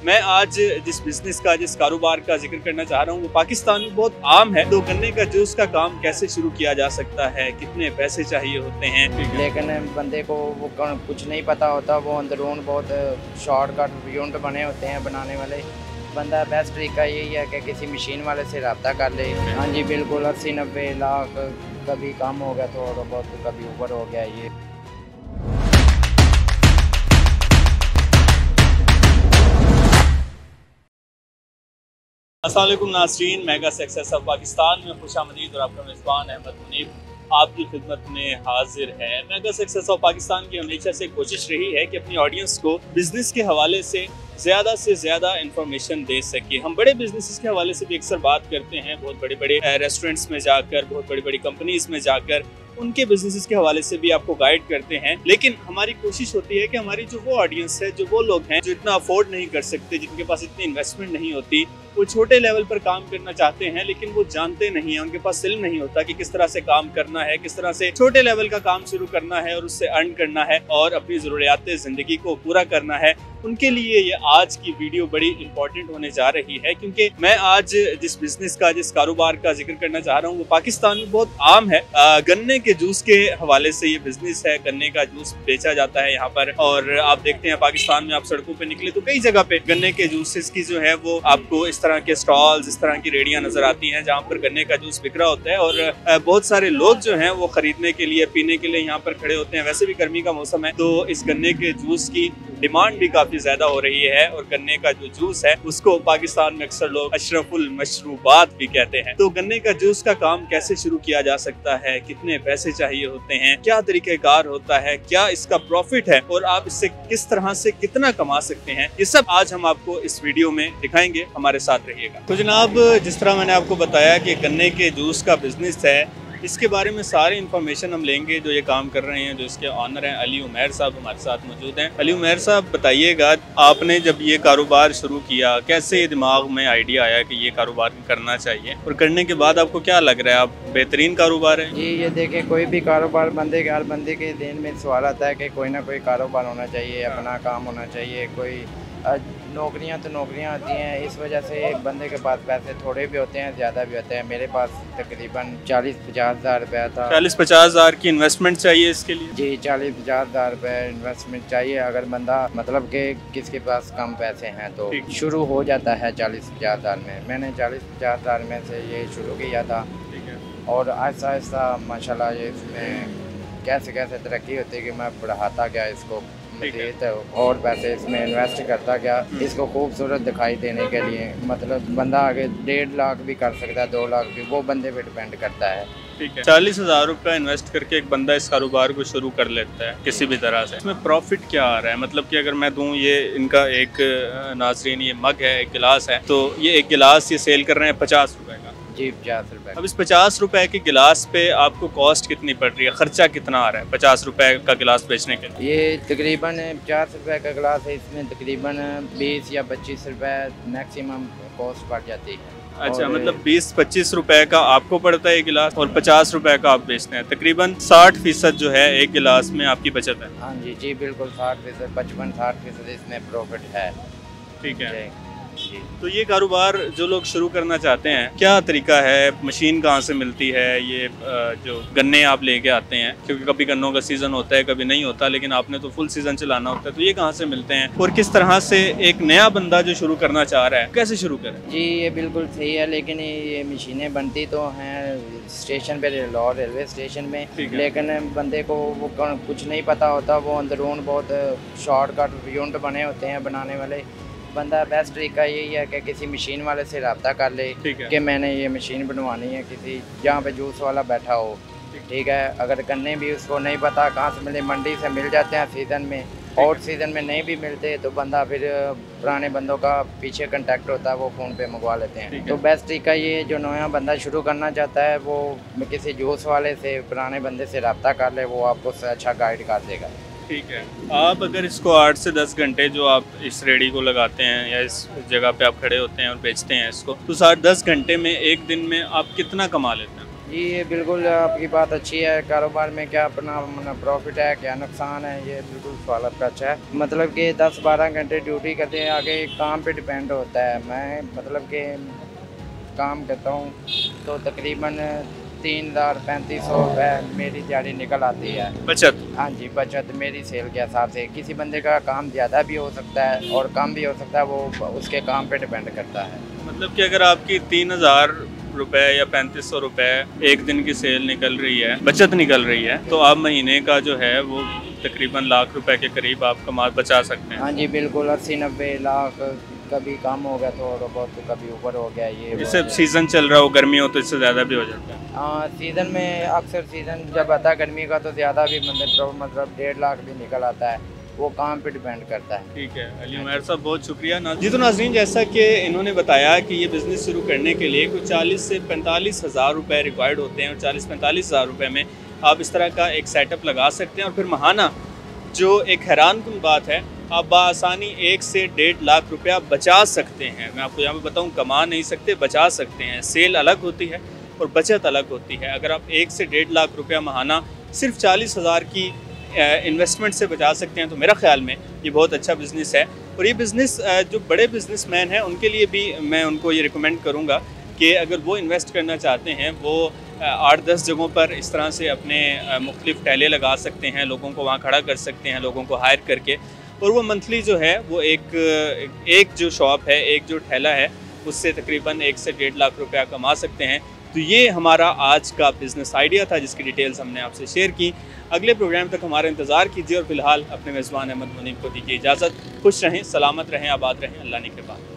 मैं आज जिस बिजनेस का जिस कारोबार का जिक्र करना चाह रहा हूँ वो पाकिस्तान में बहुत आम है। तो गन्ने का जूस का काम कैसे शुरू किया जा सकता है, कितने पैसे चाहिए होते हैं, लेकिन बंदे को वो कुछ नहीं पता होता। वो अंदरून बहुत शॉर्टकट यूनिट बने होते हैं बनाने वाले। बंदा बेस्ट तरीका यही है कि किसी मशीन वाले से रब्ता कर ले। हाँ जी बिल्कुल, 80-90 लाख, कभी कम हो गया थोड़ा बहुत, कभी ऊपर हो गया। ये अस्सलाम वालेकुम नाज़रीन, मेगा सक्सेस ऑफ पाकिस्तान में खुशामदीद और आपका मेज़बान अहमद मुनीब आपकी खिदमत में हाजिर है। मेगा सक्सेस ऑफ पाकिस्तान की हमेशा से कोशिश रही है कि अपनी ऑडियंस को बिजनेस के हवाले से ज़्यादा इंफॉर्मेशन दे सके। हम बड़े बिजनेसेस के हवाले से भी अक्सर बात करते हैं, बहुत बड़े बड़े रेस्टोरेंट्स में जाकर, बहुत बड़ी बड़ी कंपनीज में जाकर उनके बिजनेसेस के हवाले से भी आपको गाइड करते हैं। लेकिन हमारी कोशिश होती है कि हमारी जो वो ऑडियंस है, जो वो लोग हैं जो इतना अफोर्ड नहीं कर सकते, जिनके पास इतनी इन्वेस्टमेंट नहीं होती, वो छोटे लेवल पर काम करना चाहते हैं लेकिन वो जानते नहीं है, उनके पास इल्म नहीं होता कि किस तरह से काम करना है, किस तरह से छोटे लेवल का काम शुरू करना है और उससे अर्न करना है और अपनी ज़रूरियात ज़िंदगी को पूरा करना है। उनके लिए ये आज की वीडियो बड़ी इंपॉर्टेंट होने जा रही है, क्योंकि मैं आज जिस बिजनेस का जिस कारोबार का जिक्र करना चाह रहा हूँ वो पाकिस्तान में बहुत आम है। गन्ने के जूस के हवाले से ये बिजनेस है। गन्ने का जूस बेचा जाता है यहाँ पर, और आप देखते हैं पाकिस्तान में आप सड़कों पे निकले तो कई जगह पे गन्ने के जूसेस की जो है वो आपको इस तरह के स्टॉल्स, इस तरह की रेडियां नजर आती हैं जहाँ पर गन्ने का जूस बिक रहा होता है और बहुत सारे लोग जो हैं वो खरीदने के लिए, पीने के लिए यहाँ पर खड़े होते हैं। वैसे भी गर्मी का मौसम है तो इस गन्ने के जूस की डिमांड भी काफी ज्यादा हो रही है और गन्ने का जो जूस है उसको पाकिस्तान में अक्सर लोग अशरफुल मशरूबात भी कहते हैं। तो गन्ने का जूस का काम कैसे शुरू किया जा सकता है, कितने पैसे चाहिए होते हैं, क्या तरीकेकार होता है, क्या इसका प्रॉफिट है और आप इससे किस तरह से कितना कमा सकते हैं, ये सब आज हम आपको इस वीडियो में दिखाएंगे। हमारे साथ रहिएगा। तो जनाब, जिस तरह मैंने आपको बताया कि गन्ने के जूस का बिजनेस है, इसके बारे में सारी इन्फॉर्मेशन हम लेंगे। जो ये काम कर रहे हैं, जो इसके ऑनर हैं, अली उमैर साहब हमारे साथ मौजूद हैं। अली उमैर साहब, बताइएगा आपने जब ये कारोबार शुरू किया, कैसे दिमाग में आइडिया आया कि ये कारोबार करना चाहिए और करने के बाद आपको क्या लग रहा है, आप बेहतरीन कारोबार है? जी ये देखें, कोई भी कारोबार बंदे के हर बंदे के दिन में सवाल आता है कि कोई ना कोई कारोबार होना चाहिए, अपना काम होना चाहिए। कोई नौकरियां तो नौकरियां आती हैं, इस वजह से बंदे के पास पैसे थोड़े भी होते हैं, ज़्यादा भी होते हैं। मेरे पास तकरीबन 40-50 हज़ार रुपया था। 40-50 हज़ार की इन्वेस्टमेंट चाहिए इसके लिए? जी 40-50 हज़ार रुपये इन्वेस्टमेंट चाहिए। अगर बंदा मतलब कि किसके पास कम पैसे हैं तो शुरू हो जाता है 40-50 हज़ार में। मैंने 40-50 हज़ार में से ये शुरू किया था और आहिस्ता आहिस्ता माशाल्लाह ये इसमें कैसे कैसे तरक्की होती है कि मैं बढ़ाता गया इसको, तो और पैसे इसमें इन्वेस्ट करता गया इसको खूबसूरत दिखाई देने के लिए। मतलब बंदा आगे 1.5 लाख भी कर सकता है, 2 लाख भी, वो बंदे पे डिपेंड करता है। ठीक है, 40 हज़ार रुपया इन्वेस्ट करके एक बंदा इस कारोबार को शुरू कर लेता है किसी भी तरह से। इसमें प्रॉफिट क्या आ रहा है? मतलब कि अगर मैं दूं, ये इनका एक नाज़रीन ये मग है, एक गिलास है, तो ये एक गिलास ये सेल कर रहे हैं 50 रुपए का। जी 50 रुपए। अब इस 50 रुपए के गिलास पे आपको कॉस्ट कितनी पड़ रही है, खर्चा कितना आ रहा है 50 रुपए का गिलास बेचने के लिए? ये तकरीबन 50 रुपए का गिलास है, इसमें तकरीबन 20 या 25 रुपए मैक्सिमम कॉस्ट पड़ जाती है। अच्छा, मतलब 20-25 रुपए का आपको पड़ता है एक गिलास और 50 रुपए का आप बेचते हैं। तकरीबन 60% जो है एक गिलास में आपकी बचत है। हाँ जी जी बिल्कुल, 60%, 55-60% इसमें प्रॉफिट है। ठीक है जी। तो ये कारोबार जो लोग शुरू करना चाहते हैं, क्या तरीका है, मशीन कहाँ से मिलती है, ये जो गन्ने आप लेके आते हैं, क्योंकि कभी गन्नों का सीज़न होता है कभी नहीं होता, लेकिन आपने तो फुल सीज़न चलाना होता है, तो ये कहाँ से मिलते हैं और किस तरह से एक नया बंदा जो शुरू करना चाह रहा है कैसे शुरू करे? जी ये बिल्कुल सही है, लेकिन ये मशीनें बनती तो हैं स्टेशन पे, लाहौर रेलवे स्टेशन में, लेकिन बंदे को वो कुछ नहीं पता होता। वो अंदरून बहुत शॉर्टकट यूनिट बने होते हैं बनाने वाले। बंदा बेस्ट तरीका यही है कि किसी मशीन वाले से रब्ता कर ले कि मैंने ये मशीन बनवानी है, किसी जहाँ पे जूस वाला बैठा हो। ठीक है, अगर गन्ने भी उसको नहीं पता कहाँ से मिले, मंडी से मिल जाते हैं सीज़न में, और सीज़न में नहीं भी मिलते तो बंदा फिर पुराने बंदों का पीछे कांटेक्ट होता है, वो फ़ोन पे मंगवा लेते हैं। तो बेस्ट तरीका ये, जो नया बंदा शुरू करना चाहता है वो किसी जूस वाले से, पुराने बंदे से रब्ता कर ले, वो आपको अच्छा गाइड कर देगा। ठीक है, आप अगर इसको 8 से 10 घंटे जो आप इस रेडी को लगाते हैं या इस जगह पे आप खड़े होते हैं और बेचते हैं इसको, तो 7-10 घंटे में एक दिन में आप कितना कमा लेते हैं? जी ये बिल्कुल आपकी बात अच्छी है। कारोबार में क्या अपना प्रॉफिट है, क्या नुकसान है, ये बिल्कुल सवाल आपका अच्छा है। मतलब कि 10-12 घंटे ड्यूटी करते हैं, आगे काम पे डिपेंड होता है। मैं मतलब कि काम करता हूँ तो तकरीबन 3,3500 रुपये मेरी दिहाड़ी निकल आती है। बचत। हाँ जी, बचत मेरी सेल के हिसाब से। किसी बंदे का काम ज़्यादा भी हो सकता है और कम भी हो सकता है, वो उसके काम पे डिपेंड करता है। मतलब कि अगर आपकी 3,000 रुपए या 3,500 रुपए एक दिन की सेल निकल रही है, बचत निकल रही है, तो आप महीने का जो है वो तकरीबन लाख रुपए के करीब आप कमा बचा सकते हैं। हाँ जी बिल्कुल, 80-90 लाख, कभी कम हो गया थोड़ा बहुत, तो कभी ऊपर हो गया। ये जैसे सीज़न चल रहा हो, गर्मी हो, तो इससे ज़्यादा भी हो जाता है। हाँ, सीज़न में अक्सर सीज़न जब आता है गर्मी का तो ज़्यादा भी मतलब 1.5 लाख भी निकल आता है। वो काम पे डिपेंड करता है। ठीक है अली उमैर साहब, बहुत शुक्रिया। जी तो नाज़रीन, जैसा कि इन्होंने बताया कि ये बिज़नेस शुरू करने के लिए कुछ 40 से 45 हज़ार रुपये रिक्वायर्ड होते हैं और 40-45 हज़ार रुपये में आप इस तरह का एक सेटअप लगा सकते हैं और फिर महाना जो एक हैरानकुन बात है, आप बआसानी 1 से 1.5 लाख रुपया बचा सकते हैं। मैं आपको यहाँ पे बताऊँ, कमा नहीं सकते, बचा सकते हैं। सेल अलग होती है और बचत अलग होती है। अगर आप 1 से 1.5 लाख रुपया महाना सिर्फ 40 हज़ार की इन्वेस्टमेंट से बचा सकते हैं, तो मेरा ख्याल में ये बहुत अच्छा बिज़नेस है। और ये बिज़नेस जो बड़े बिज़नेसमैन हैं उनके लिए भी मैं उनको ये रिकमेंड करूँगा कि अगर वो इन्वेस्ट करना चाहते हैं, वो 8-10 जगहों पर इस तरह से अपने मुख्तलिफ ठेले लगा सकते हैं, लोगों को वहाँ खड़ा कर सकते हैं, लोगों को हायर करके, और वो मंथली जो है वो एक जो शॉप है, एक जो ठेला है, उससे तकरीबन 1 से 1.5 लाख रुपया कमा सकते हैं। तो ये हमारा आज का बिज़नेस आइडिया था जिसकी डिटेल्स हमने आपसे शेयर की। अगले प्रोग्राम तक हमारा इंतज़ार कीजिए और फिलहाल अपने मेज़बान अहमद मुनीब को दीजिए इजाज़त। खुश रहें, सलामत रहें, आबाद रहें। अल्लाह ने के बाद।